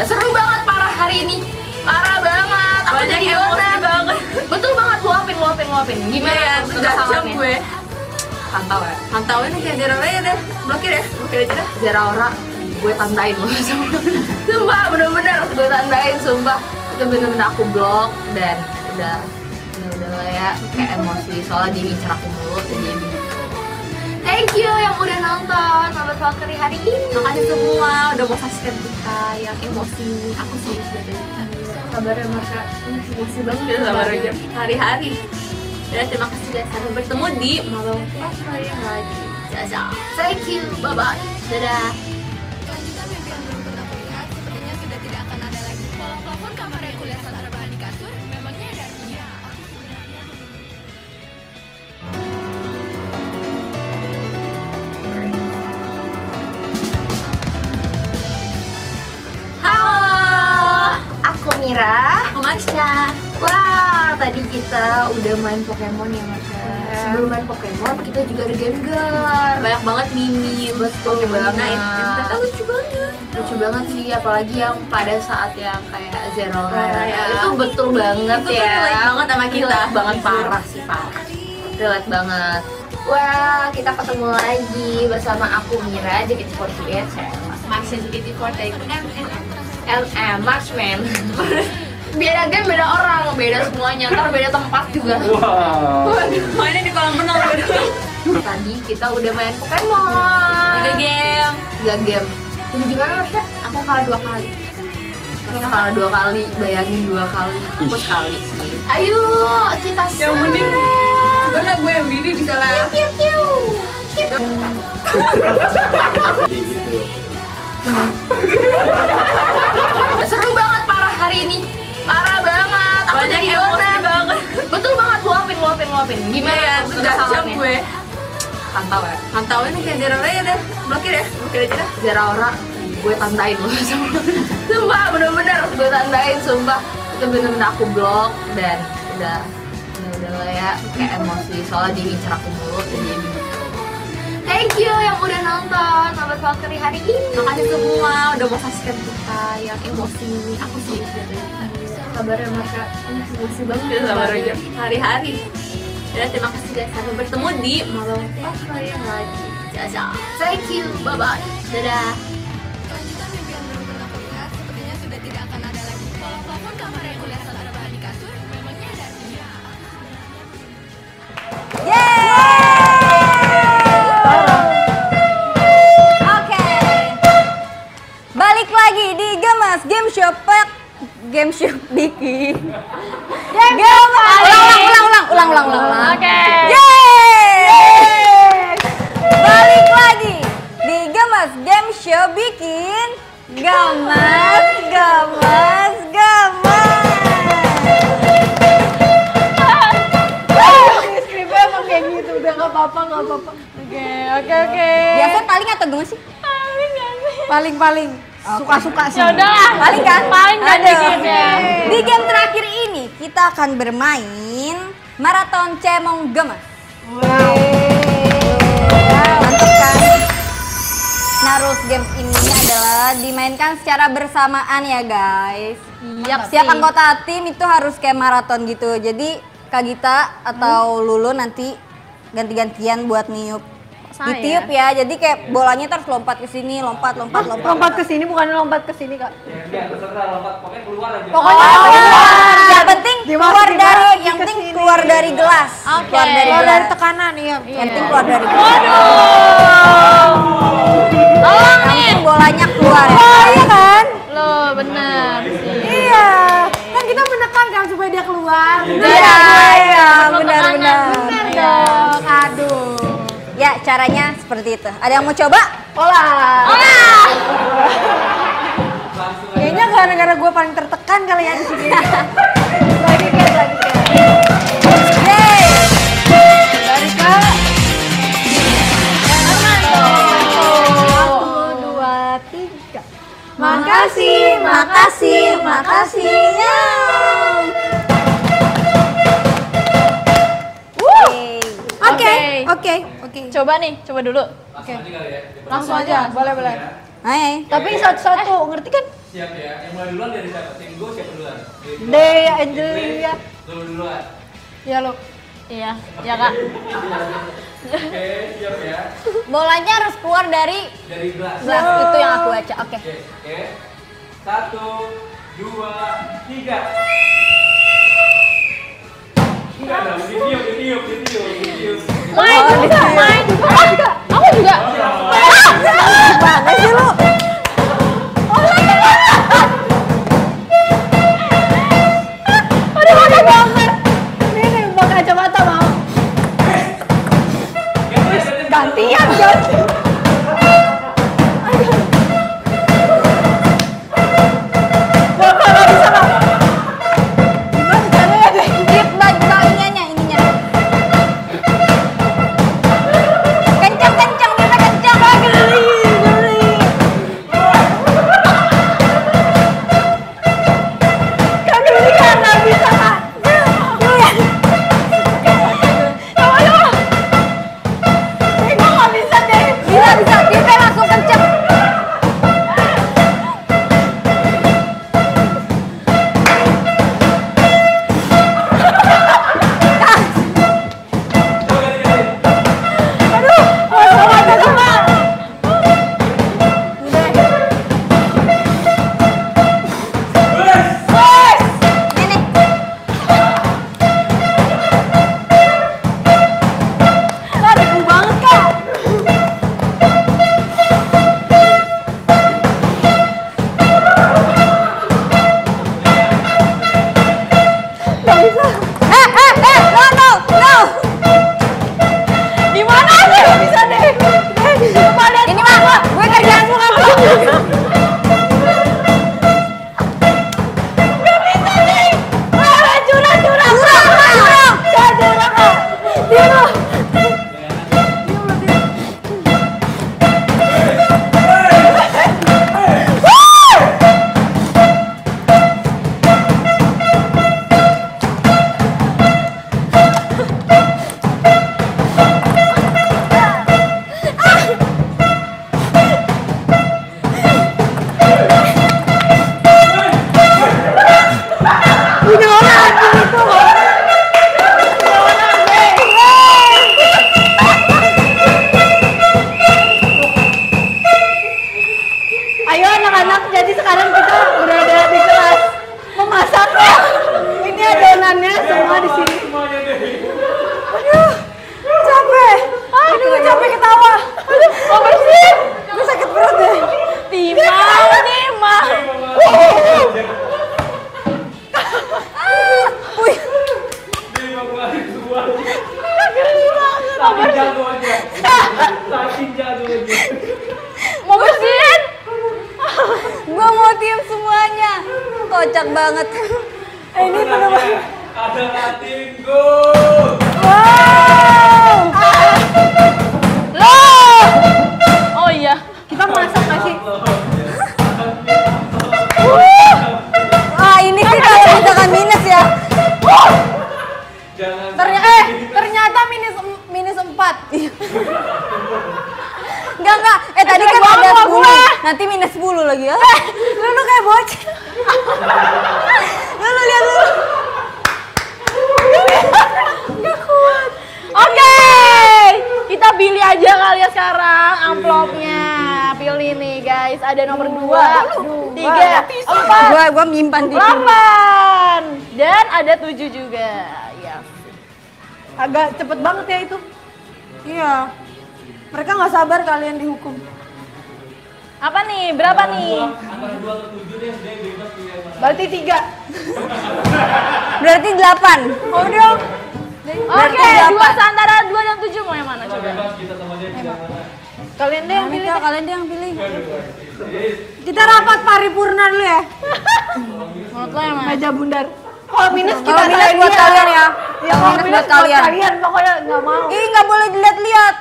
Seru banget parah hari ini. Parah banget. Aku Banyak jadi emosi orang. banget. Betul banget, luapin. Gimana ya? Udah jam gue. Pantau ya. Pantauin kayak Zeraora ya deh. Blokir aja dah. Zeraora gue tandain loh. Sumpah, bener-bener gue tandain, sumpah. Itu bener-bener aku blok dan udah lah ya, kayak emosi soalnya dia ngincer aku mulu jadi thank you yang udah nonton Sahabat Valkyrie hari ini. Makasih semua udah mau subscribe kita yang emosi. Aku sih kabarnya Marsha emosi banget ya Sabar aja. hari-hari. Dan terima kasih guys, sampai bertemu di malam Valkyrie lagi. Dadah. Thank you, bye bye. Dadah. Mira. Aku Marsha. Wah, tadi kita udah main Pokemon ya Marsha. Sebelum main Pokemon, kita juga ada game gar. Banyak banget mini, betul banget. Ternyata lucu banget. Lucu banget sih, apalagi yang pada saat yang kayak Zero ya. Itu betul banget Itu ya. relate banget sama kita. Relate banget, parah sih, parah. Relate banget. Wah, kita ketemu lagi bersama aku Mira, JKT48. Marsha JKT48. Marksman. Beda game, beda orang, beda semuanya, ntar beda tempat juga. Wow. Mainnya di kolam renang. Tadi kita udah main Pokemon. 3 game. 3 game. Jadi gimana Marsha? Aku kalah 2 kali. Kita kalah 2 kali, bayangin 2 kali. Aku sekali sih. Ayo, kita Yang mending karena gue yang bini bisa lah. Seru banget parah hari ini. Parah banget. Aku Banyak jadi emosi orang. banget. Betul banget, luapin. Gimana ya? Udah jam gue. Pantau ya. Pantauin kayak Zeraora ya deh. Blokir aja dah. Zeraora gue tandain loh. Sumpah, bener-bener gue tandain, sumpah. Itu bener-bener aku blok dan udah lah ya, kayak emosi soalnya dia ngincer aku mulu jadi thank you yang udah nonton Sahabat Valkyrie hari ini. Makasih semua udah mau subscribe kita yang emosi. Aku sih kabarnya Marsha emosi banget ya. Sabar aja. Hari-hari. Dan terima kasih guys, sampai bertemu di malam Valkyrie lagi. Dadah. Thank you, bye bye. Dadah. Oke. Balik lagi di Gemas Game Shop Bikin. Ulang. Oke. Yeay! Balik lagi di Gemas Game Show Bikin Gemas. Skripnya emang kayak gitu, udah nggak apa-apa. Oke. Biasa paling atau gemes sih? Paling. Suka-suka sih. Ya udah. Paling kan? Paling kan Aduh. dikit ya. Di game terakhir ini kita akan bermain Maraton Cemong Gemas. Mantap kan? Nah, rules games ini adalah dimainkan secara bersamaan ya guys. Siap anggota tim itu harus kayak maraton gitu. Jadi Kak Gita atau Lulu nanti ganti-gantian buat niup saya. Ditiup ya, jadi kayak bolanya terus lompat ke sini, lompat. Lompat ke sini bukan lompat ke sini, Kak. Ya, terserah lompat, pokoknya keluar aja. Pokoknya Yang penting keluar dari, yang penting keluar dari gelas. Oke. Keluar dari Keluar gelas. dari tekanan, iya. Yang penting keluar dari gelas. Tolong Yang nih. penting bolanya keluar ya. Oh iya kan? Loh, benar sih. Iya. Kan kita menekan kan supaya dia keluar. Iya, benar-benar. Benar dong. Aduh. Ya, caranya seperti itu. Ada yang mau coba? Kayaknya gara-gara gue paling tertekan kali ya di sini. Lagi Kat. Yeay. Dari Kak. 1, 2, 3. Makasih. Oke. Coba nih, coba dulu. Langsung aja. Boleh. Hai. Tapi satu-satu, ngerti kan? Siap ya. Yang mulai duluan dari siapa? Tim gue siapa duluan? Dea Angelia. Lu duluan. Ya lo. Iya, ya Kak. Oke, siap ya. Bolanya harus keluar dari Dari gelas. gelas itu yang aku baca. Oke. Oke. 1, 2, 3. Enggak dong, ditiup. Main juga. Aku juga. Gimana sih lu? Ini pakai kacamata mau. Gantian. Dip ininya. Kencang, kita kencang. Bisa, kita langsung kencang. No. Di mana sih? Bisa deh. Ini mah gue kerjaan Ayo anak-anak, jadi sekarang kita berada di kelas memasak. Ini adonannya semua di sini. Capek. Aduh, gue capek ketawa. Aduh, mau bersih. Gue sakit perut deh. Timah. Saking jago aja. Mau bersihin? Gue mau tiup semuanya. Kocak banget. Ini bener-bener. Ada Latin go. Loh. Oh iya. Kita masak nggak sih? Ini sih kalau misalkan minus ya. Jangan. Ternyata minus 4. Enggak. Tadi kan ada 10. Nanti minus 10 lagi ya. Lu kayak bocil. Lu lihat dulu. Oke. Kita pilih aja kali ya amplopnya. Pilih nih guys, ada nomor 2, 3, 4, Gua menyimpan di 8 dan ada 7 juga. Ya. Agak cepet banget ya itu. Iya. Mereka nggak sabar kalian dihukum. Apa nih? Berapa nih? Berarti 3. Berarti 8. Oh dong. Oke, dua antara 2 dan 7 mau yang mana coba? Kalian deh yang pilih. Kalian deh yang pilih. Kita rapat paripurna dulu ya. Menurut lo yang mana? Meja bundar. Kalau minus kita Kalau minus tanya buat dia. kalian ya. Ya kalau Minus minus buat buat kalian. kalian pokoknya nggak mau. Ih, nggak boleh dilihat-lihat.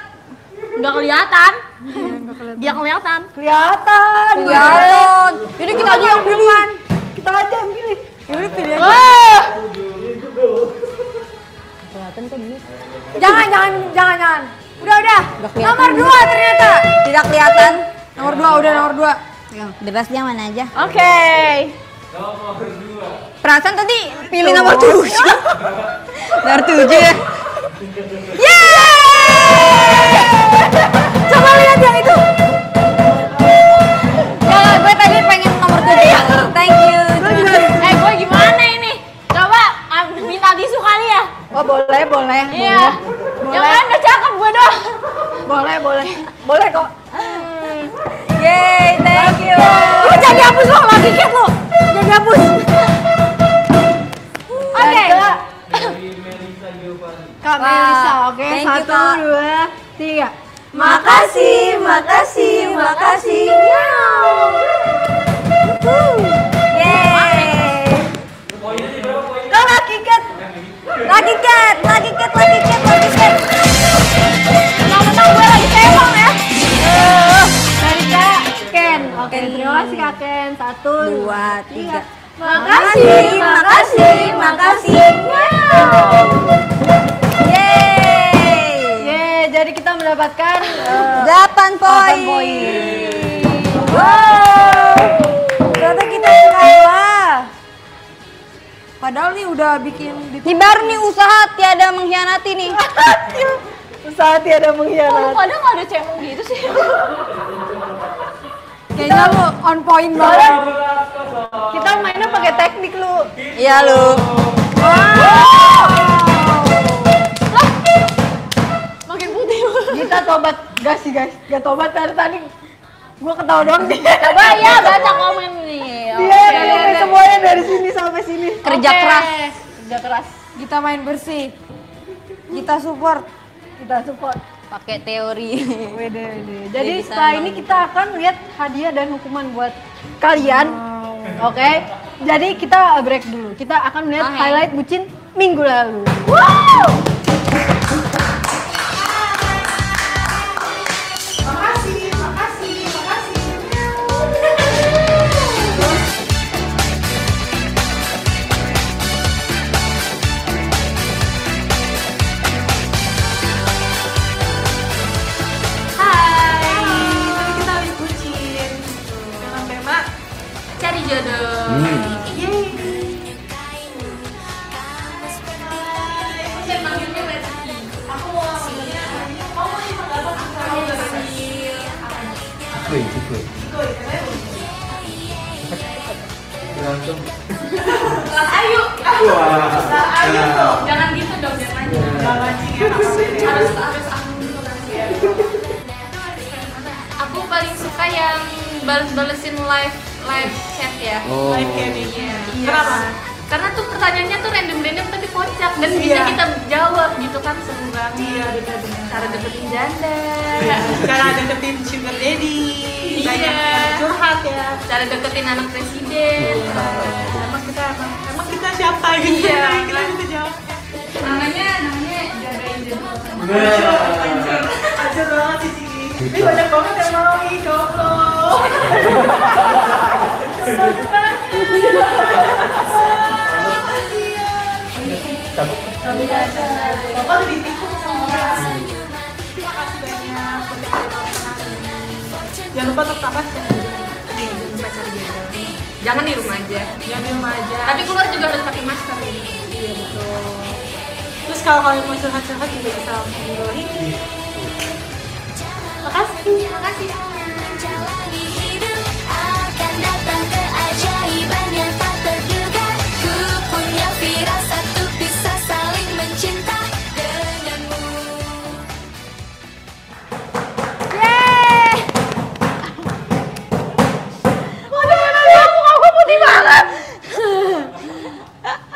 Nggak kelihatan. Dia kelihatan. Kelihatan. Kelihatan. Jadi kita aja yang pilih. Kita aja yang pilih. Yaudah pilih aja. Wah! Jangan. Udah. Nomor 2 ternyata. Tidak kelihatan. Nomor 2 udah nomor 2. Bebas dia mana aja. Oke. Perasaan tadi pilih nomor 7. Nomor 7 ya. Coba lihat yang itu. Ya, gue tadi pengen nomor 7. Thank you. Gue gimana ini? Coba minta tisu kali ya? Oh boleh. Iya. Yang lain udah cakep gue doang. Boleh kok. Yeay, thank you. Lu jangan dihapus lo, lagi cat lo. Jangan dihapus. Oke. Kak Wah, Melisa, oke. thank you, 1, Kak. 2, 3. Makasih. Yeay. Kak Lucky Cat. Lagi cat. Mentang-mentang gue lagi sewang ya. Dari Kak Ken. Oke, terima kasih Kak Ken. 1, 2, 3. Makasih. Yeay. Jadi kita mendapatkan 8 poin. Ternyata kita kalah. Padahal nih udah bikin Ini baru nih usaha tiada mengkhianati nih. usaha tiada mengkhianati. Padahal nggak ada cemong gitu sih. kayaknya lu on point banget. Kita mainnya pakai teknik lu. Iya lu. Makin putih. Kita tobat gak sih guys? Gak tobat dari tadi. Gua ketawa doang dia. Coba ya baca komen nih. Dia ngomongin semuanya dari sini sampai sini. Kerja Oke. keras. Kerja keras. Kita main bersih. Kita support. Kita support. Pakai teori. Wede. Jadi bisa setelah ini kita akan lihat hadiah dan hukuman buat kalian. Oke. Jadi kita break dulu. Kita akan melihat Oke. highlight bucin minggu lalu. Cari jodoh. Ayo. Jangan gitu dong, jangan. Harus aku dulu nanti ya. Aku paling suka yang bales-balesin live chat ya. Live chattingnya. Kenapa? Karena tuh pertanyaannya tuh random tapi kocak dan bisa kita jawab gitu kan, seru banget. Iya, benar-benar. Cara deketin janda. Cara deketin sugar daddy, banyak Iya. curhat ya. Cara deketin anak presiden. Emang kita siapa gitu? Iya. Kita bisa jawab. Namanya jagain jodoh. Ajar banget sih sini. Ini banyak banget yang mau nih goblok. Bapak udah ditikung sama orang. Terima kasih banyak buat yang udah nonton. Jangan lupa tetap jangan lupa cari jodoh. Jangan di rumah aja. Jangan di rumah aja. Tapi keluar juga harus pakai masker. Iya betul. Terus kalau kalian mau curhat-curhat juga bisa hubungi. Makasih. Menjalani hidup akan datang keajaiban yang tak terduga. Ku punya firasat untuk bisa saling mencinta denganmu.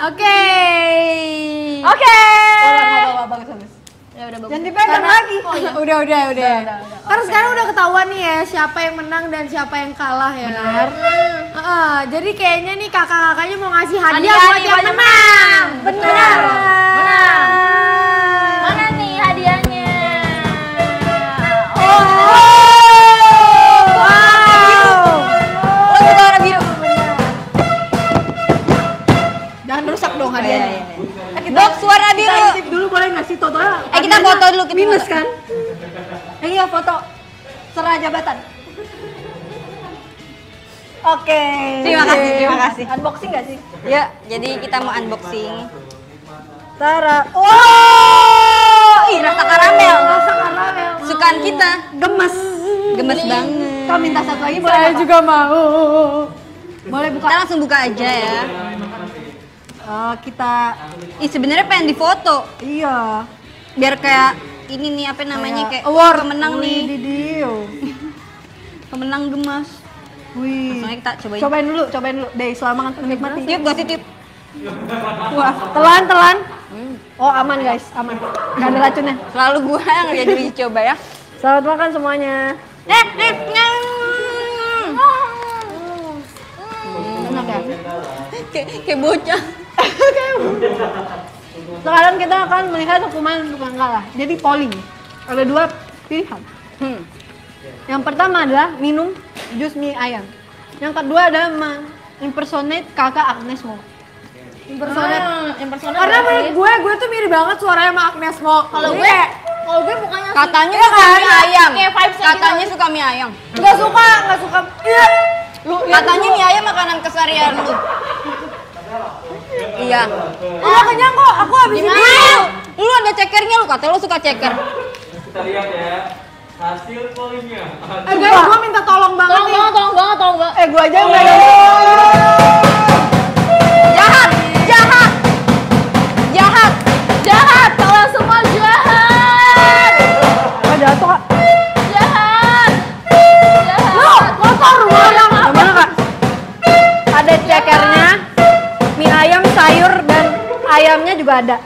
Oke. Bagus. Ya udah bagus. Jangan dipegang lagi. Udah. Karena sekarang udah ketahuan nih ya siapa yang menang dan siapa yang kalah ya. Benar. Jadi kayaknya nih kakak-kakaknya mau ngasih hadiah buat yang menang. Benar. Mana nih hadiahnya? Jangan rusak dong hadiahnya. Dok, suara biru. Tip dulu boleh nggak sih Toto? Kita foto dulu. Kita Minus foto. kan? Iya foto. Serah jabatan. Oke. Terima kasih. Unboxing nggak sih? Ya, jadi kita mau unboxing. Tara. Ih, rasa karamel. Sukaan kita. Gemes. Gemes banget. Kau minta satu lagi boleh? Saya juga mau. Boleh buka. Kita langsung buka aja ya. Kita. Sebenarnya pengen difoto. Iya. Biar kayak ini nih apa namanya kayak award pemenang nih. Dio. Pemenang gemas. Wih. Langsung aja kita cobain. Cobain dulu. Deh, selamat menikmati. Tip, gak sih tip? Wah, telan. Oh, aman guys, aman. Gak ada racunnya. Selalu gua yang jadi dicoba ya. Selamat makan semuanya. Enak ya? Kayak bocah. Sekarang kita akan melihat hukuman untuk yang kalah. Jadi polling. Ada 2 pilihan. Yang pertama adalah minum jus mie ayam. Yang kedua adalah impersonate kakak Agnes Mo. Karena menurut gue tuh mirip banget suaranya sama Agnes Mo. Kalau gue mukanya Katanya suka suka mie ayam. Kayak vibes-nya Katanya suka mie ayam. nggak suka. Katanya mie ayam makanan keseharian lu. Iya. Udah kenyang kok, aku habis ini. Lu ada cekernya lu, kata lu suka ceker. Kita lihat ya hasil pollingnya. Guys, gue minta tolong banget nih. Tolong banget. Gue aja udah. Jahat, kalian semua jahat. Jatuh kak. Jahat. Lu kotor orang. Gimana kak? Ada cekernya, mie ayam, sayur, dan ayamnya juga ada.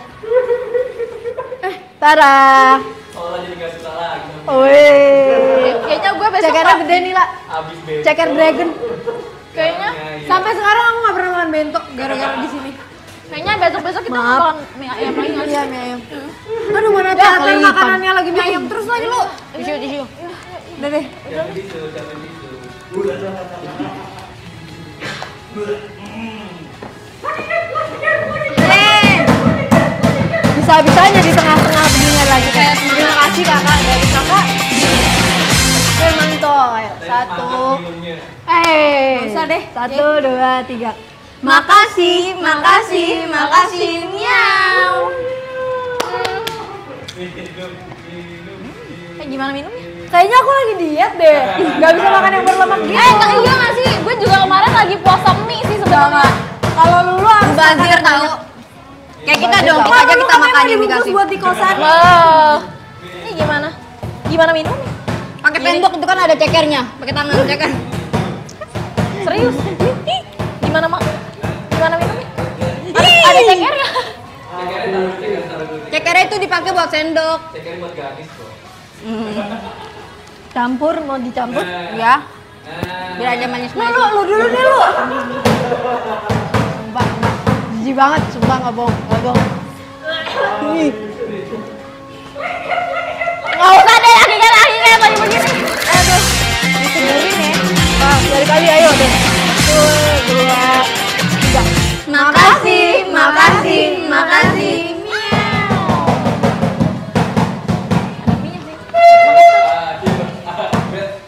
Tara. Oh, jadi gak suka lagi. Wih. Kayaknya gue besok Cekernya gede nih lah. Abis bebek. Ceker dragon. kayaknya Sampai sekarang aku nggak pernah makan bento gara-gara di sini. kayaknya besok kita makan mie ayam lagi nggak sih? Iya, mie ayam. Aduh, mana terakhir makanannya lagi mie ayam terus lagi lu. Tisu. Udah deh. Bisa-bisanya di tengah-tengah beginian lagi. Terima kasih kakak, dari kakak. Oke, mantul. Satu. Bisa deh. 1, 2, 3. Makasih. Miau. Gimana minum? Kayaknya aku lagi diet deh. Gak bisa makan yang berlemak gitu. Iya nggak sih? Gue juga kemarin lagi puasa mie sih sebenarnya. Kalau Lulu harus Bazir tahu. Kayak kita dong, kita aja kita makan yang dikasih. buat di kosan. Ini gimana? Gimana minum? Pakai tembok itu kan ada cekernya, pakai tangan ceker. Serius? Gimana mak? Gimana minumnya? Ada cekernya. Cekernya itu dipakai buat sendok. Cekernya buat gadis kok. Campur, mau dicampur? Ya. Biar aja manis-manis. Lu dulu deh lu. Sumpah, jijik banget, sumpah nggak bohong. Nggak usah deh, lagi kayak tadi begini. Aduh, diseberin ya. Dari kali ayo deh. 1, 2, 3. Makasih.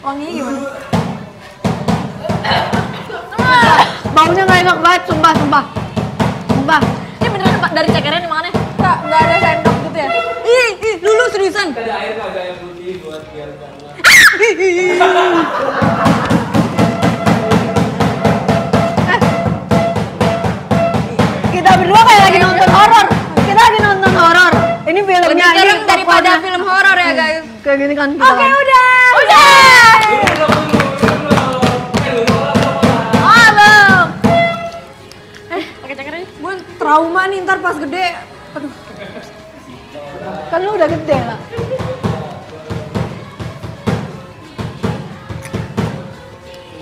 Wanginya gimana? Baunya nggak enak banget, sumpah. Ini beneran Pak, dari cekernya di mana? Nggak ada sendok gitu ya? Ih, Lulu seriusan. Ada air nggak, ada air putih buat biar Kita berdua kayak lagi nonton horor. Kita lagi nonton horor. Ini filmnya Lebih ini serem daripada tokohnya. film horor ya guys. Kayak gini kan. Oke, udah. Gue trauma nih ntar pas gede. Aduh. Kan lu udah gede lah.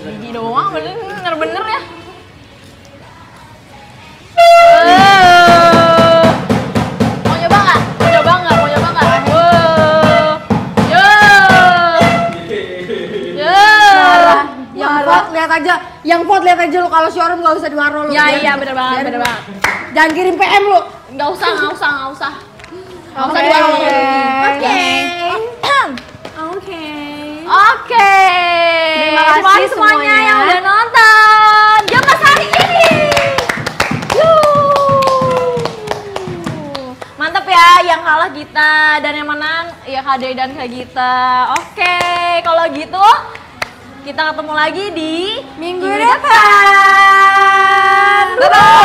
Gigi doang, bener-bener ya. Mau nyoba nggak? Mau nyoba nggak? Mau nyoba nggak? Yang vote lihat aja. Yang vote lihat aja lu kalau showroom gak usah di waro lu. Iya, bener banget, bener banget. Jangan kirim PM lu. Nggak usah. Nggak usah Oke. di warung. Oke. Terima kasih semuanya yang udah nonton. Gemas hari ini. Mantap ya, yang kalah kita dan yang menang ya Kade dan Kak Gita. Oke, kalau gitu kita ketemu lagi di Minggu depan. Bye-bye.